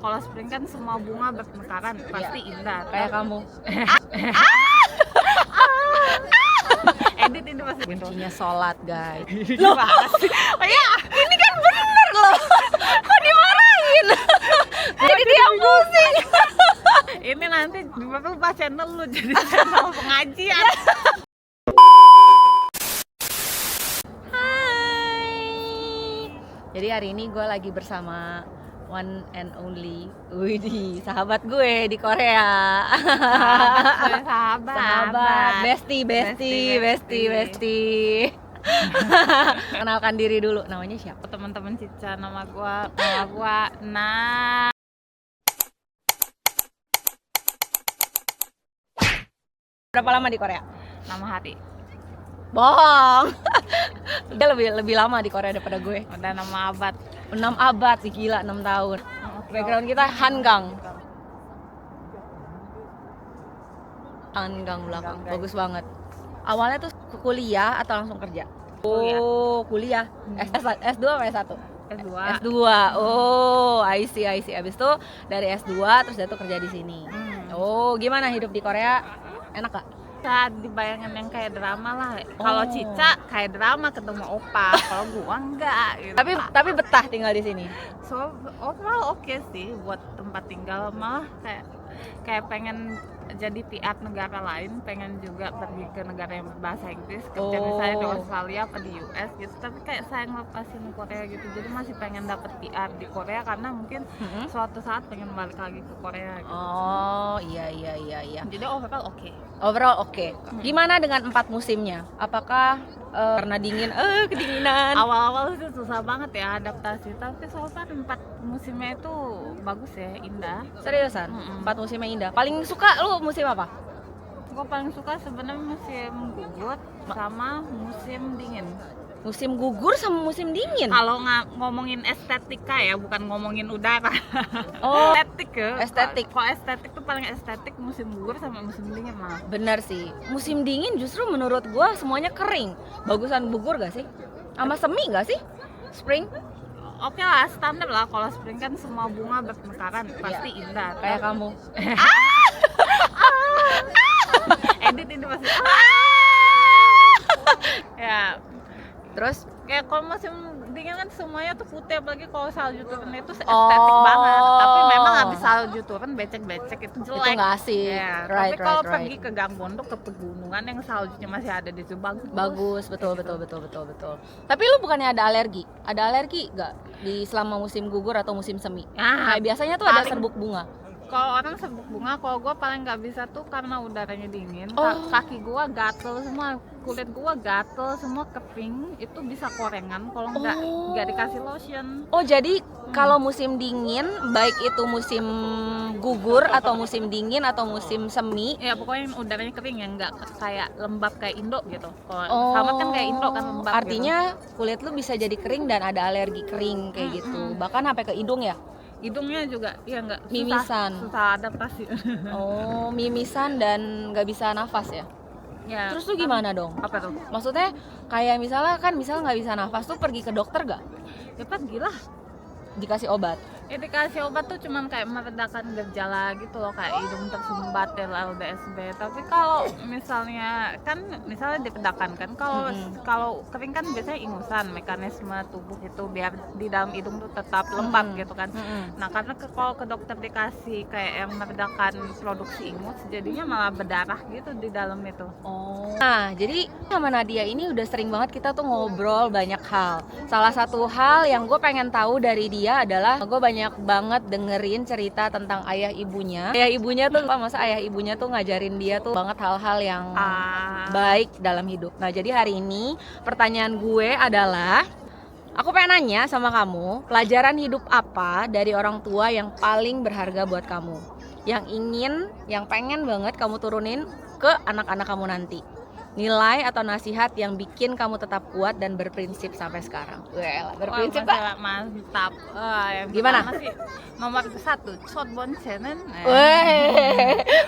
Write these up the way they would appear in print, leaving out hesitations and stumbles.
kalau spring kan semua bunga bermekaran, pasti indah. Kayak kamu. Edit ini pasti Kuncinya sholat, guys. Loh, oh iya, Ini kan bener loh. Kok dimarahin? Jadi dia yang pusing. ini nanti lupa channel lu jadi channel pengajian. Hai. Jadi hari ini gue lagi bersama one and only Widih, sahabat gue di Korea. Sahabat, bestie. Kenalkan diri dulu, namanya siapa? Teman-teman Cica, nama gua Berapa lama di Korea? nama Hari. Bohong. Dia lebih lama di Korea daripada gue. Udah nama abad. 6 abad sih, gila, 6 tahun. Background kita Hangang belakang, bagus banget. Awalnya tuh kuliah atau langsung kerja? Oh, kuliah. S2 apa S1? S2. Oh, I see. Abis itu dari S2 terus jatuh kerja di sini. Oh, gimana hidup di Korea? Enak gak? Bisa dibayangin yang kayak drama lah. Kalau Cica kayak drama ketemu opa, kalau gua enggak gitu. Tapi betah tinggal di sini. So overall oke sih buat tempat tinggal, malah kayak pengen jadi PR negara lain, pengen juga pergi ke negara yang berbahasa Inggris, kerja misalnya di Australia apa di US gitu. Tapi kayak saya ngelepasin Korea gitu, jadi masih pengen dapet PR di Korea karena mungkin suatu saat pengen balik lagi ke Korea gitu. Oh, iya. Jadi overall oke. Overall oke. Gimana dengan 4 musimnya? Apakah karena dingin, kedinginan? Awal-awal sih susah banget ya adaptasi, tapi so far 4 musimnya itu bagus ya, indah. Seriusan? 4 musimnya indah. Paling suka lu musim apa? Gue paling suka sebenarnya musim gugur sama musim dingin. Musim gugur sama musim dingin? Kalau ngomongin estetika ya, bukan ngomongin udara. Oh, estetik ya. estetik. Kalau estetik tuh paling estetik musim gugur sama musim dingin malah. Bener sih. Musim dingin justru menurut gua semuanya kering. Bagusan gugur gak sih? Sama semi gak sih? Spring? Oke lah, standar lah. Kalau spring kan semua bunga bermekaran, pasti indah. Kayak kamu. Edit ini pasti. Ya. Terus? Kayak kalau musim dingin kan semuanya tuh putih, apalagi kalau salju turun itu estetik banget. Tapi memang habis salju turun becek-becek itu jelek. Itu nggak asik. Ya, Right. tapi kalau pergi ke Gangwon-do, ke pegunungan yang saljunya masih ada di situ bagus. Betul. Tapi lu bukannya ada alergi? Ada alergi gak di selama musim gugur atau musim semi? Nah, Kayak biasanya tuh ada paling- serbuk bunga. Kalau orang serbuk bunga, kalau gue paling nggak bisa tuh karena udaranya dingin. Oh. Kaki gue gatel semua, kulit gue gatel semua, kering. Itu bisa korengan kalau nggak dikasih lotion. Oh, jadi kalau musim dingin, baik itu musim gugur atau musim dingin atau musim semi, Ya pokoknya udaranya kering ya, nggak kayak lembab kayak Indo gitu. Kalau sama kan kayak Indo kan lembab. artinya kulit lu bisa jadi kering dan ada alergi kering kayak gitu. Bahkan sampai ke hidung ya? gitu. Hidungnya juga ya nggak Mimisan. susah adaptasi. Oh, mimisan dan nggak bisa nafas ya? Ya. Terus lu gimana dong? Apa tuh? Maksudnya kayak misalnya nggak bisa nafas tuh pergi ke dokter gak? Ya gila. Dikasih obat? Ya dikasih obat tuh cuman kayak meredakan gejala gitu loh, kayak hidung tersumbat, LDSB. Tapi kalau misalnya diredakan kan, kalau kering kan biasanya ingusan, mekanisme tubuh itu biar di dalam hidung tuh tetap lembab gitu kan. Nah karena kalau ke dokter dikasih kayak yang meredakan produksi ingus, jadinya malah berdarah gitu di dalam itu. Oh. Nah, jadi sama Nadia ini udah sering banget kita tuh ngobrol banyak hal. Salah satu hal yang gue pengen tahu dari dia adalah gue banyak banget dengerin cerita tentang ayah ibunya. Ayah ibunya tuh ayah ibunya tuh ngajarin dia tuh banget hal-hal yang baik dalam hidup. Nah, jadi hari ini pertanyaan gue adalah, aku pengen nanya sama kamu, pelajaran hidup apa dari orang tua yang paling berharga buat kamu? Yang pengen banget kamu turunin ke anak-anak kamu nanti. Nilai atau nasihat yang bikin kamu tetap kuat dan berprinsip sampai sekarang. Berprinsip Kak? Mantap. Yang Gimana? pertama sih, nomor 1, 첫 번째는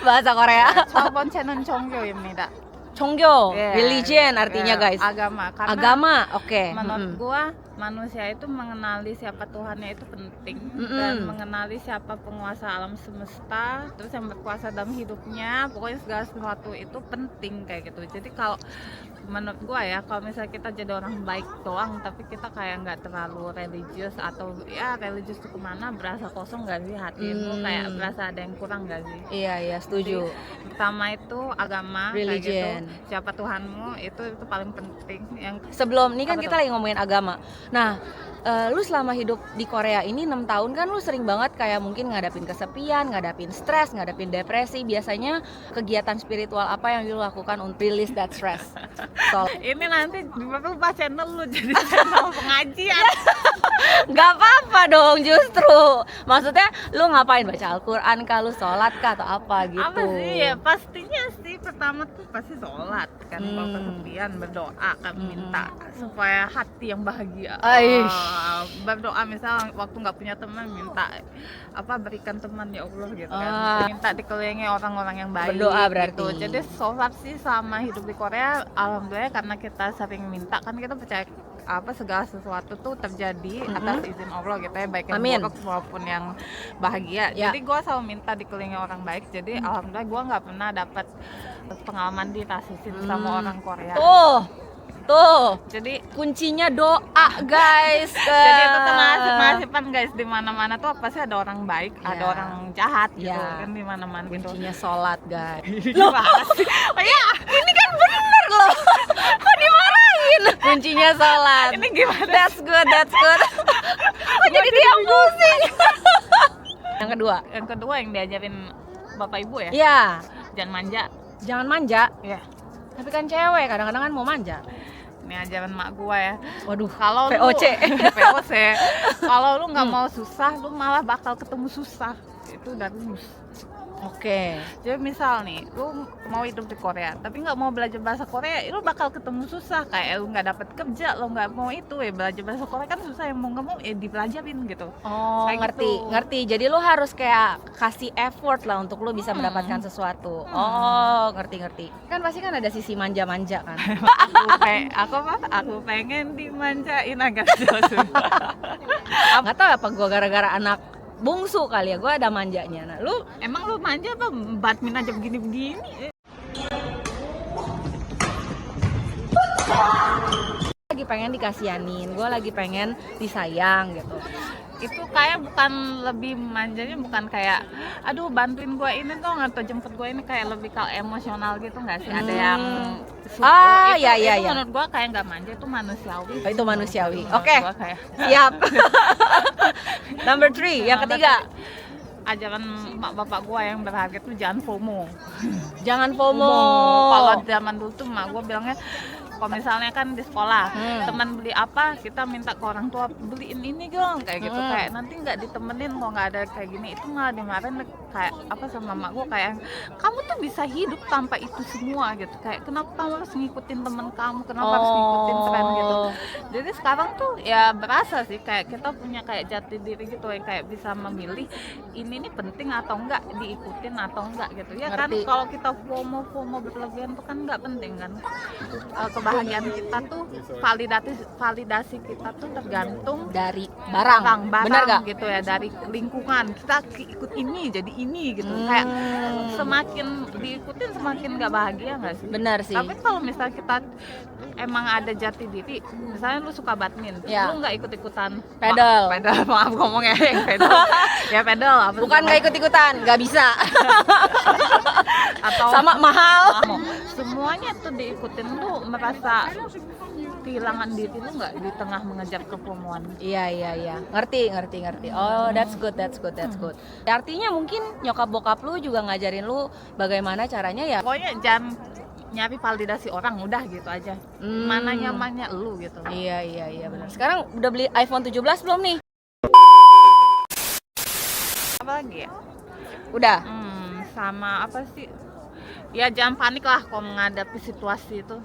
bahasa Korea. 첫 번째는 종교입니다. Chongyo, religion artinya guys. Agama. Karena Agama, oke. menurut gua manusia itu mengenali siapa Tuhannya itu penting, dan mengenali siapa penguasa alam semesta, terus yang berkuasa dalam hidupnya, pokoknya segala sesuatu itu penting kayak gitu. Jadi kalau menurut gua ya, kalau misalnya kita jadi orang baik doang tapi kita kayak nggak terlalu religius, atau ya religius tuh kemana, berasa kosong nggak sih hati itu, kayak berasa ada yang kurang nggak sih? Iya, setuju. Pertama itu agama, kayak Religion. gitu, siapa Tuhanmu itu paling penting. Yang Sebelum ini kan Apa kita tuh? lagi ngomongin agama. Nah, lu selama hidup di Korea ini 6 tahun kan lu sering banget kayak mungkin ngadapin kesepian, ngadapin stres, ngadapin depresi. Biasanya kegiatan spiritual apa yang lu lakukan untuk release that stress? So, ini nanti berubah channel lu jadi channel pengajian. nggak apa-apa dong justru. Maksudnya lu ngapain, baca Al-Quran kah, lu sholat kah atau apa gitu? Apa sih ya, pastinya sih pertama tuh pasti sholat kan, kalau kesepian berdoa kan, minta supaya hati yang bahagia. Aish. Berdoa misal waktu nggak punya teman, minta apa, berikan teman ya Allah gitu kan, minta dikelilingi orang-orang yang baik. Berdoa berarti. Gitu. Jadi so far sih selama hidup di Korea, alhamdulillah, karena kita sering minta kan, kita percaya apa segala sesuatu tuh terjadi atas izin Allah gitu ya, baik yang Amin. buruk maupun yang bahagia. Ya. Jadi gue selalu minta dikelilingi orang baik. Jadi alhamdulillah gue nggak pernah dapat pengalaman dirasisin sama orang Korea. Tuh, Jadi kuncinya doa guys. jadi itu tuh nasib-nasiban guys, di mana-mana tuh pasti ada orang baik, ada Ya. orang jahat gitu Ya. kan, di mana-mana gitu. Kuncinya sholat guys. Gimana sih? Oh iya, Ini kan bener loh. Kok dimarahin? Kuncinya sholat. ini gimana? That's good. Kok jadi dia pusing? Yang kedua, Yang kedua yang diajarin bapak ibu ya, ya jangan manja. jangan manja. Ya, Tapi kan cewek kadang-kadang kan mau manja. ini ajaran mak gua ya. Waduh, Kalau VOC. VOC. Kalau lu nggak mau susah, lu malah bakal ketemu susah. Itu udah rumus. Oke. Jadi misal nih, lu mau hidup di Korea, tapi nggak mau belajar bahasa Korea, lu bakal ketemu susah. Kayak lu nggak dapet kerja, lu nggak mau itu ya, belajar bahasa Korea kan susah, yang mau nggak mau ya dipelajarin gitu. Oh, Kayak ngerti. gitu. Jadi lu harus kayak kasih effort lah untuk lu bisa mendapatkan sesuatu. Oh, ngerti. Kan pasti kan ada sisi manja-manja kan. Aku pengen dimanjain agak jauh. Nggak tahu apa gua gara-gara anak bungsu kali ya, gua ada manjanya. Nah, lu Emang lu manja apa? Badminton aja begini-begini. lagi pengen dikasihanin, gua lagi pengen disayang gitu. Itu kayak bukan lebih manjanya, bukan kayak aduh bantuin gue ini dong atau jemput gue ini, kayak lebih ke emosional gitu nggak sih? Ada yang Iya. menurut gue kayak nggak manja, itu manusiawi. Oh, itu manusiawi. Menurut Oke. gua kayak Siap. Number 3, yang ketiga. ajaran mak bapak gue yang berharga tuh jangan FOMO. Jangan FOMO. Kalau zaman dulu tuh mak gue bilangnya, kalau misalnya kan di sekolah teman beli apa, kita minta ke orang tua beliin ini dong, kayak gitu. Kayak nanti nggak ditemenin kalau nggak ada kayak gini, itu malah dimarahin kayak apa sama mak gue, kayak kamu tuh bisa hidup tanpa itu semua gitu. Kayak kenapa kamu harus ngikutin teman kamu, kenapa harus ngikutin tren gitu. Jadi sekarang tuh ya berasa sih kayak kita punya kayak jati diri gitu, yang kayak bisa memilih ini nih penting atau enggak, diikutin atau enggak gitu ya. Ngerti. Kan kalau kita FOMO berlebihan tuh kan nggak penting kan. Kebahagiaan kita tuh, validasi kita tuh tergantung Dari barang. Bener gak? gitu ya, dari lingkungan. Kita ikut ini jadi ini gitu. Kayak semakin diikutin semakin nggak bahagia nggak sih? Bener sih. Tapi kalau misal kita emang ada jati diri, misalnya lu suka badminton, Ya. lu nggak ikut-ikutan Pedal. maaf ngomongnya yang pedal. Ya pedal apa Bukan nggak ikut-ikutan, nggak bisa. atau Sama mahal. semuanya tuh diikutin, lu merasa kehilangan diri lu nggak di tengah mengejar kefomoan? Iya. Ngerti. Oh, that's good. Ya, artinya mungkin nyokap bokap lu juga ngajarin lu bagaimana caranya ya. Pokoknya jangan nyari validasi orang, udah gitu aja. Mana nyamannya lu gitu. Iya benar. Sekarang udah beli iPhone 17 belum nih? Apa lagi ya? Udah. Sama apa sih? Ya jangan panik lah kalau menghadapi situasi itu.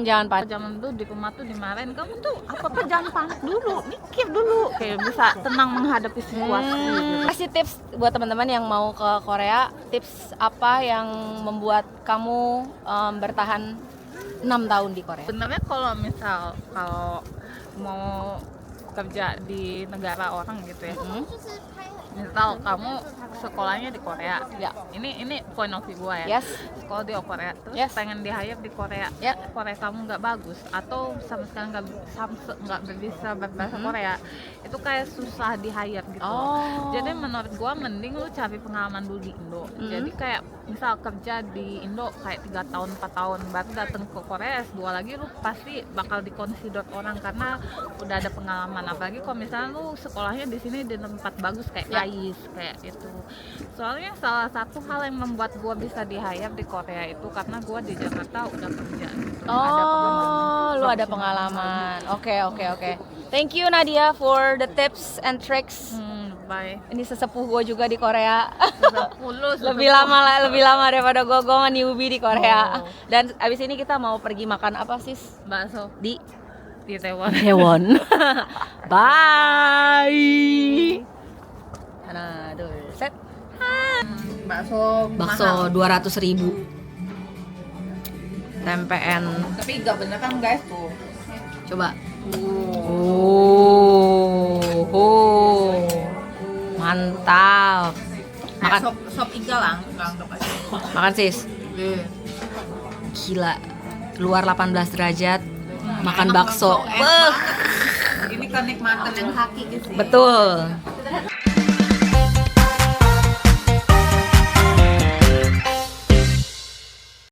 Jangan panik. Zaman dulu di rumah tuh dimarahin, kamu tuh apa-apa jangan panik dulu, mikir dulu, kayak bisa tenang menghadapi situasi gitu. Kasih tips buat teman-teman yang mau ke Korea, tips apa yang membuat kamu bertahan 6 tahun di Korea? Sebenarnya kalau mau kerja di negara orang gitu ya. Misal kamu sekolahnya di Korea, Ya. ini point of view gue ya. Yes. Sekolah di Korea, terus Yes. pengen di hire di Korea, Ya. Korea kamu nggak bagus atau sama sekali nggak bisa berbahasa Korea, itu kayak susah di hire gitu. Oh. Jadi menurut gue mending lu cari pengalaman dulu di Indo. Jadi kayak misal kerja di Indo kayak 3 tahun 4 tahun baru datang ke Korea S2 lagi, lu pasti bakal dikonsider orang karena udah ada pengalaman. Apalagi kalau misalnya lu sekolahnya di sini di tempat bagus kayak KAIS kayak itu. Soalnya salah satu hal yang membuat gua bisa di hire di Korea itu karena gua di Jakarta udah kerja. Oh, lu ada pengalaman. Oke. Thank you Nadia for the tips and tricks. Bye. Ini sesepuh gue juga di Korea. 10 lebih lama daripada gue newbie di Korea. Oh. Dan abis ini kita mau pergi makan apa sis? bakso Di di Taiwan. Taiwan. Bye. Nah, set. Bakso 200.000. Tempean. Tapi nggak bener kan guys tuh. Coba. Oh. Mantap. Makan. Sop iga lah, Makan sis. Gila. Keluar 18 derajat. Makan bakso. Ini kenikmatan yang hakiki sih. Betul.